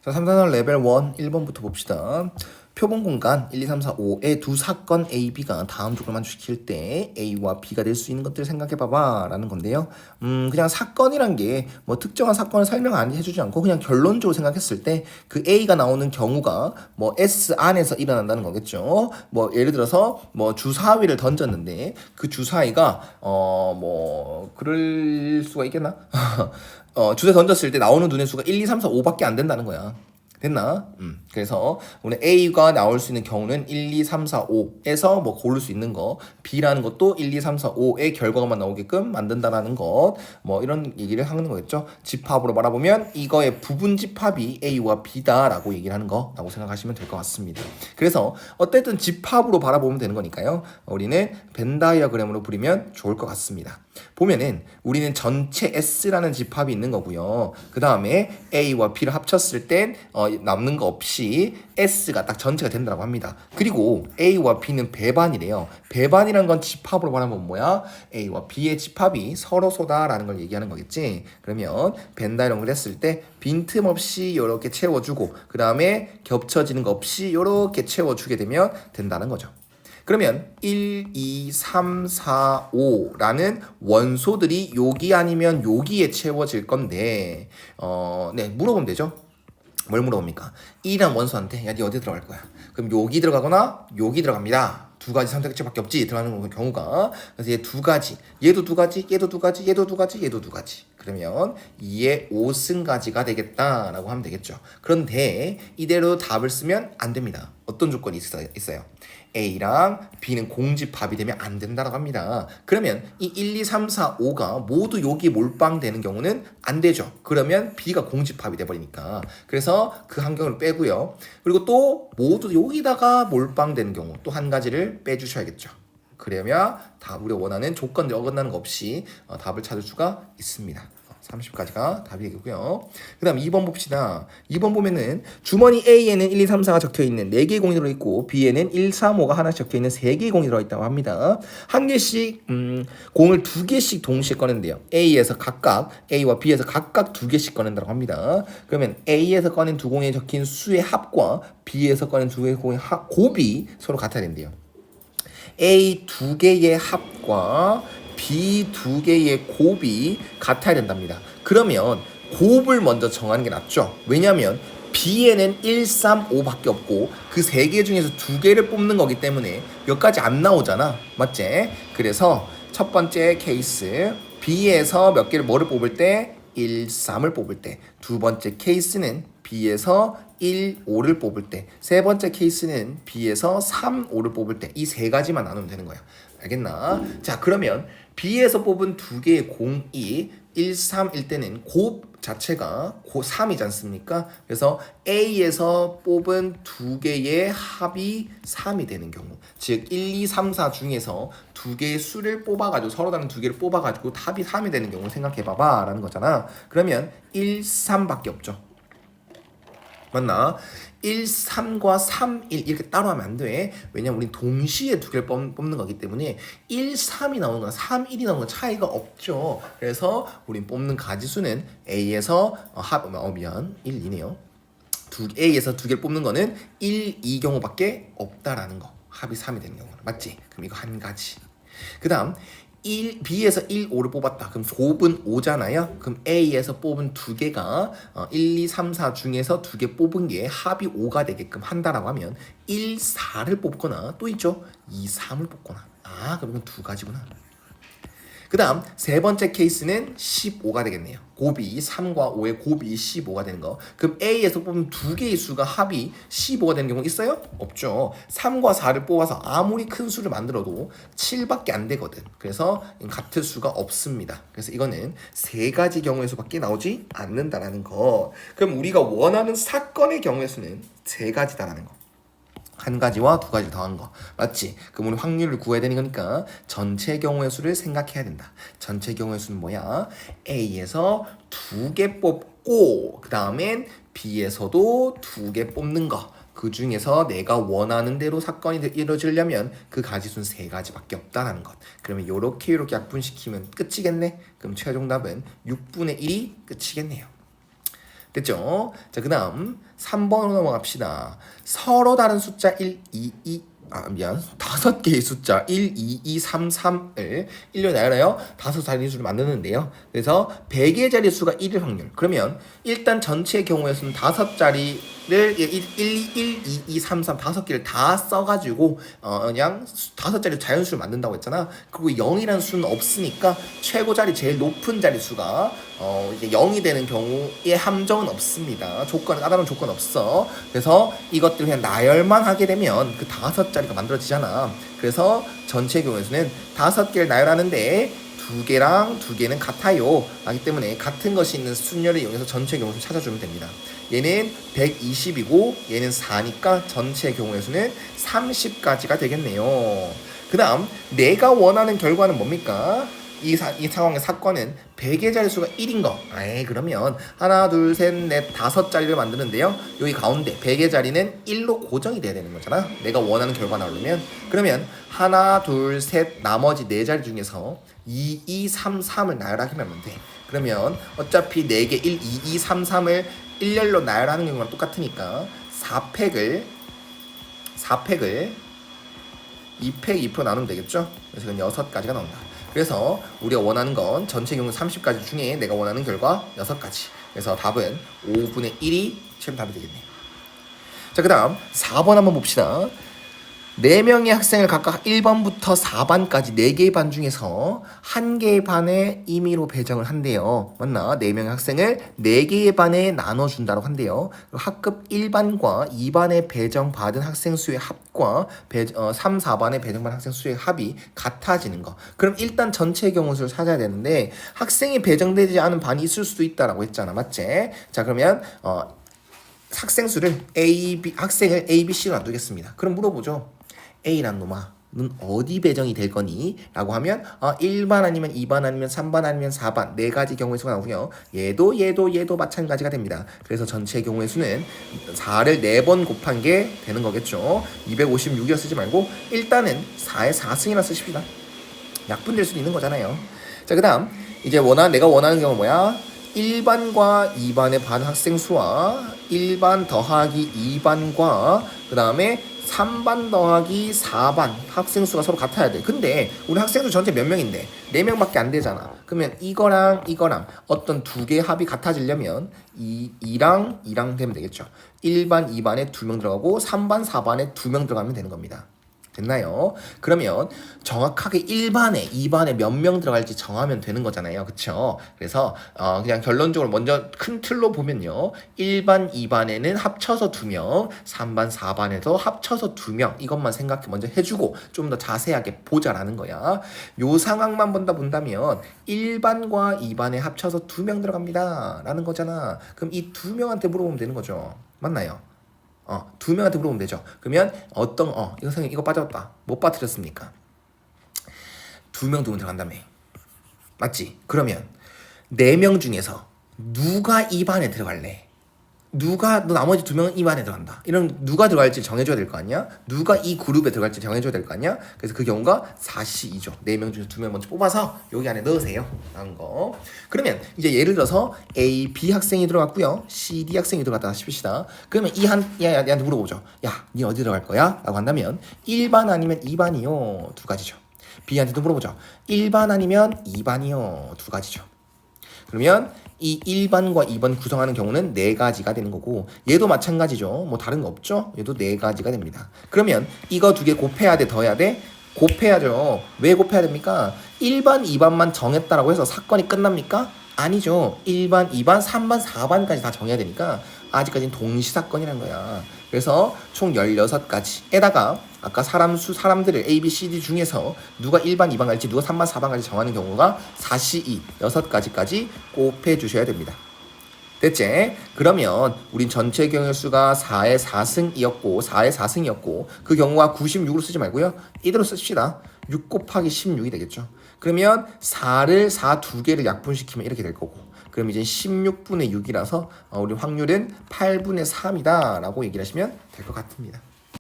자, 3단원 레벨 1 1번부터 봅시다. 표본 공간 1, 2, 3, 4, 5의 두 사건 A, B가 다음 조건을 만족시킬 때 A와 B가 될 수 있는 것들을 생각해봐봐 라는 건데요. 그냥 사건이란 게 뭐 특정한 사건을 설명 안 해주지 않고 그냥 결론적으로 생각했을 때 그 A가 나오는 경우가 뭐 S 안에서 일어난다는 거겠죠. 뭐 예를 들어서 뭐 주사위를 던졌는데 그 주사위가 뭐 그럴 수가 있겠나? 주사위 던졌을 때 나오는 눈의 수가 1, 2, 3, 4, 5밖에 안 된다는 거야. 됐나? 그래서 오늘 A가 나올 수 있는 경우는 1, 2, 3, 4, 5에서 뭐 고를 수 있는 거, B라는 것도 1, 2, 3, 4, 5의 결과만 나오게끔 만든다라는 것, 뭐 이런 얘기를 하는 거겠죠. 집합으로 말해보면 이거의 부분 집합이 A와 B다라고 얘기를 하는 거라고 생각하시면 될 것 같습니다. 그래서 어쨌든 집합으로 바라보면 되는 거니까요. 우리는 벤 다이어그램으로 그리면 좋을 것 같습니다. 보면은 우리는 전체 S라는 집합이 있는 거고요. 그 다음에 A와 B를 합쳤을 땐 남는 거 없이 S가 딱 전체가 된다고 합니다. 그리고 A와 B는 배반이래요. 배반이란 건 집합으로 말하면 뭐야? A와 B의 집합이 서로소다라는 걸 얘기하는 거겠지. 그러면 벤다이어그램을 했을 때 빈틈없이 이렇게 채워주고 그 다음에 겹쳐지는 거 없이 이렇게 채워주게 되면 된다는 거죠. 그러면 1, 2, 3, 4, 5라는 원소들이 여기 아니면 여기에 채워질 건데 네, 물어보면 되죠. 뭘 물어봅니까? 1이란 원소한테 야, 니 어디 들어갈 거야? 그럼 여기 들어가거나 여기 들어갑니다. 두 가지 선택지밖에 없지 들어가는 경우가. 그래서 얘 두 가지, 얘도 두 가지, 얘도 두 가지, 얘도 두 가지, 얘도 두 가지. 그러면 2의 5승가지가 되겠다라고 하면 되겠죠. 그런데 이대로 답을 쓰면 안 됩니다. 어떤 조건이 있어요? A랑 B는 공집합이 되면 안 된다고 합니다. 그러면 이 1, 2, 3, 4, 5가 모두 여기 몰빵되는 경우는 안 되죠. 그러면 B가 공집합이 돼버리니까. 그래서 그 한 경우를 빼고요. 그리고 또 모두 여기다가 몰빵되는 경우 또 한 가지를 빼주셔야겠죠. 그러면 다 우리가 원하는 조건 어긋나는 거 없이 답을 찾을 수가 있습니다. 30까지가 답이겠고요. 그 다음 2번 봅시다. 2번 보면은 주머니 A에는 1, 2, 3, 4가 적혀있는 4개의 공이 들어있고 B에는 1, 3, 5가 하나씩 적혀있는 3개의 공이 들어있다고 합니다. 한 개씩 공을 2개씩 동시에 꺼낸대요. A에서 각각 A와 B에서 각각 2개씩 꺼낸다고 합니다. 그러면 A에서 꺼낸 두 공에 적힌 수의 합과 B에서 꺼낸 두 개의 공의 곱이 서로 같아야 된대요. A 2개의 합과 B 2개의 곱이 같아야 된답니다. 그러면 곱을 먼저 정하는 게 낫죠. 왜냐하면 B에는 1, 3, 5밖에 없고 그 3개 중에서 2개를 뽑는 거기 때문에 몇 가지 안 나오잖아. 맞지? 그래서 첫 번째 케이스 B에서 몇 개를 뭐를 뽑을 때 1, 3을 뽑을 때, 두 번째 케이스는 B에서 1, 5를 뽑을 때, 세 번째 케이스는 B에서 3, 5를 뽑을 때, 이 세 가지만 나누면 되는 거야. 알겠나? 자, 그러면 B에서 뽑은 두 개의 공이 1, 3일 때는 곱 자체가 3이지 않습니까? 그래서 A에서 뽑은 두 개의 합이 3이 되는 경우, 즉 1, 2, 3, 4 중에서 두 개의 수를 뽑아가지고 서로 다른 두 개를 뽑아가지고 합이 3이 되는 경우를 생각해봐봐 라는 거잖아. 그러면 1, 3밖에 없죠. 맞나? 1, 3과 3, 1 이렇게 따로 하면 안 돼. 왜냐면 우린 동시에 두 개를 뽑는 거기 때문에 1, 3이 나오는 거랑 3, 1이 나오는 건 차이가 없죠. 그래서 우린 뽑는 가지수는 A에서 1, 2네요. A에서 두 개를 뽑는 거는 1, 2 경우밖에 없다라는 거. 합이 3이 되는 경우는. 맞지? 그럼 이거 한 가지. 그 다음 B에서 1, 5를 뽑았다. 그럼 곱은 5잖아요. 그럼 A에서 뽑은 두 개가 1, 2, 3, 4 중에서 두 개 뽑은 게 합이 5가 되게끔 한다라고 하면 1, 4를 뽑거나 또 있죠. 2, 3을 뽑거나. 아, 그러면 두 가지구나. 그 다음 세 번째 케이스는 15가 되겠네요. 곱이 3과 5의 곱이 15가 되는 거. 그럼 A에서 뽑은 두 개의 수가 합이 15가 되는 경우 있어요? 없죠. 3과 4를 뽑아서 아무리 큰 수를 만들어도 7밖에 안 되거든. 그래서 같은 수가 없습니다. 그래서 이거는 세 가지 경우의 수밖에 나오지 않는다라는 거. 그럼 우리가 원하는 사건의 경우의 수는 세 가지다라는 거. 한 가지와 두 가지를 더한 거. 맞지? 그럼 우리 확률을 구해야 되는 거니까 전체 경우의 수를 생각해야 된다. 전체 경우의 수는 뭐야? A에서 두 개 뽑고 그 다음엔 B에서도 두 개 뽑는 거. 그 중에서 내가 원하는 대로 사건이 이루어지려면 그 가지수는 세 가지밖에 없다는 것. 그러면 요렇게 약분시키면 끝이겠네? 그럼 최종답은 6분의 1이 끝이겠네요. 됐죠? 자, 그 다음 3번으로 넘어갑시다. 서로 다른 숫자 5 개의 숫자 1, 2, 2, 3, 3을 1로 나열하여 5자릿수를 만드는데요. 그래서 100의 자릿수가 1일 확률. 그러면 일단 전체 경우의 수는 5자리를 1, 2, 3, 5개를 다 써가지고 그냥 5자리 자연수를 만든다고 했잖아. 그리고 0이라는 수는 없으니까 최고 자리 제일 높은 자릿수가 이제 0이 되는 경우에 함정은 없습니다. 까다로운 조건 없어. 그래서 이것들을 그냥 나열만 하게 되면 그 5자리가 만들어지잖아. 그래서 전체 경우의 수는 5개를 나열하는데 2개랑 2개는 같아요. 하기 때문에 같은 것이 있는 순열을 이용해서 전체 경우의 수 찾아주면 됩니다. 얘는 120이고 얘는 4니까 전체 경우의 수는 30까지가 되겠네요. 그 다음 내가 원하는 결과는 뭡니까? 이 상황의 사건은 100의 자릿수가 1인 거. 그러면 하나, 둘, 셋, 넷, 5자리를 만드는데요. 여기 가운데 100의 자리는 1로 고정이 돼야 되는 거잖아. 내가 원하는 결과 나오려면. 그러면 하나, 둘, 셋, 나머지 4자리 중에서 2, 2, 3, 3을 나열하기만 하면 돼. 그러면 어차피 4개 1, 2, 2, 3, 3을 일렬로 나열하는 경우랑 똑같으니까 4팩을 2팩 2% 나누면 되겠죠? 그래서 6가지가 나온다. 그래서 우리가 원하는 건 전체 경우 30가지 중에 내가 원하는 결과 6가지. 그래서 답은 5분의 1이 최종 답이 되겠네요. 자, 그 다음 4번 한번 봅시다. 4명의 학생을 각각 1번부터 4반까지 4개의 반 중에서 1개의 반에 임의로 배정을 한대요. 맞나? 4명의 학생을 4개의 반에 나눠준다고 한대요. 학급 1반과 2반에 배정받은 학생 수의 합과 3, 4반에 배정받은 학생 수의 합이 같아지는 거. 그럼 일단 전체 경우 수를 찾아야 되는데 학생이 배정되지 않은 반이 있을 수도 있다라고 했잖아. 맞지? 자, 그러면 학생 수를 학생을 A, B, C로 놔두겠습니다. 그럼 물어보죠. A란 놈아, 넌 어디 배정이 될 거니? 라고 하면 1반 아니면 2반 아니면 3반 아니면 4반 4가지 경우의 수가 나오고요. 얘도 마찬가지가 됩니다. 그래서 전체 경우의 수는 4를 4번 곱한 게 되는 거겠죠. 256이라 쓰지 말고 일단은 4의 4승이라 쓰십시다. 약분될 수도 있는 거잖아요. 자, 그 다음 이제 내가 원하는 경우는 뭐야? 1반과 2반의 반 학생 수와 1반 더하기 2반과 그 다음에 3반 더하기 4반 학생 수가 서로 같아야 돼. 근데 우리 학생 수 전체 몇 명인데 4명밖에 안 되잖아. 그러면 이거랑 어떤 2개의 합이 같아지려면 2랑 되면 되겠죠. 1반, 2반에 2명 들어가고 3반, 4반에 2명 들어가면 되는 겁니다. 됐나요? 그러면 정확하게 1반에 2반에 몇 명 들어갈지 정하면 되는 거잖아요. 그쵸? 그래서 그냥 결론적으로 먼저 큰 틀로 보면요. 1반, 2반에는 합쳐서 2명, 3반, 4반에서 합쳐서 2명 이것만 먼저 해주고 좀 더 자세하게 보자라는 거야. 요 상황만 본다면 1반과 2반에 합쳐서 2명 들어갑니다. 라는 거잖아. 그럼 이 2명한테 물어보면 되는 거죠. 맞나요? 2명한테 물어보면 되죠. 그러면 이거 선생님 이거 빠졌다. 못 빠뜨렸습니까? 2명 들어간다며. 맞지? 그러면 4명 중에서 누가 이 반에 들어갈래? 나머지 2명은 이 반에 들어간다. 이런 누가 들어갈지 정해줘야 될 거 아니야? 누가 이 그룹에 들어갈지 정해줘야 될 거 아니야? 그래서 그 경우가 4C2죠. 4명 중에서 2명 먼저 뽑아서 여기 안에 넣으세요. 라는 거. 그러면 이제 예를 들어서 A, B 학생이 들어갔고요. C, D 학생이 들어갔다 싶읍시다. 그러면 얘한테 물어보죠. 야, 니 어디 들어갈 거야? 라고 한다면 1반 아니면 2반이요. 2가지죠. B한테도 물어보죠. 1반 아니면 2반이요. 2가지죠. 그러면 이 1반과 2반 구성하는 경우는 4가지가 되는 거고 얘도 마찬가지죠. 뭐 다른 거 없죠? 얘도 4가지가 됩니다. 그러면 이거 2개 곱해야 돼? 더해야 돼? 곱해야죠. 왜 곱해야 됩니까? 1반, 2반만 정했다라고 해서 사건이 끝납니까? 아니죠. 1반, 2반, 3반, 4반까지 다 정해야 되니까 아직까지는 동시사건이라는 거야. 그래서 총 16가지에다가 아까 사람들을 A, B, C, D 중에서 누가 1반, 2반 갈지 누가 3반, 4반 갈지 정하는 경우가 4C2 6가지까지 곱해 주셔야 됩니다. 됐지? 그러면 우린 전체 경우의 수가 4의 4승이었고 그 경우가 96으로 쓰지 말고요. 이대로 쓰십시다. 6 곱하기 16이 되겠죠. 그러면 4를 4 2개를 약분시키면 이렇게 될 거고 그럼 이제 16분의 6이라서 우리 확률은 8분의 3이다 라고 얘기를 하시면 될 것 같습니다.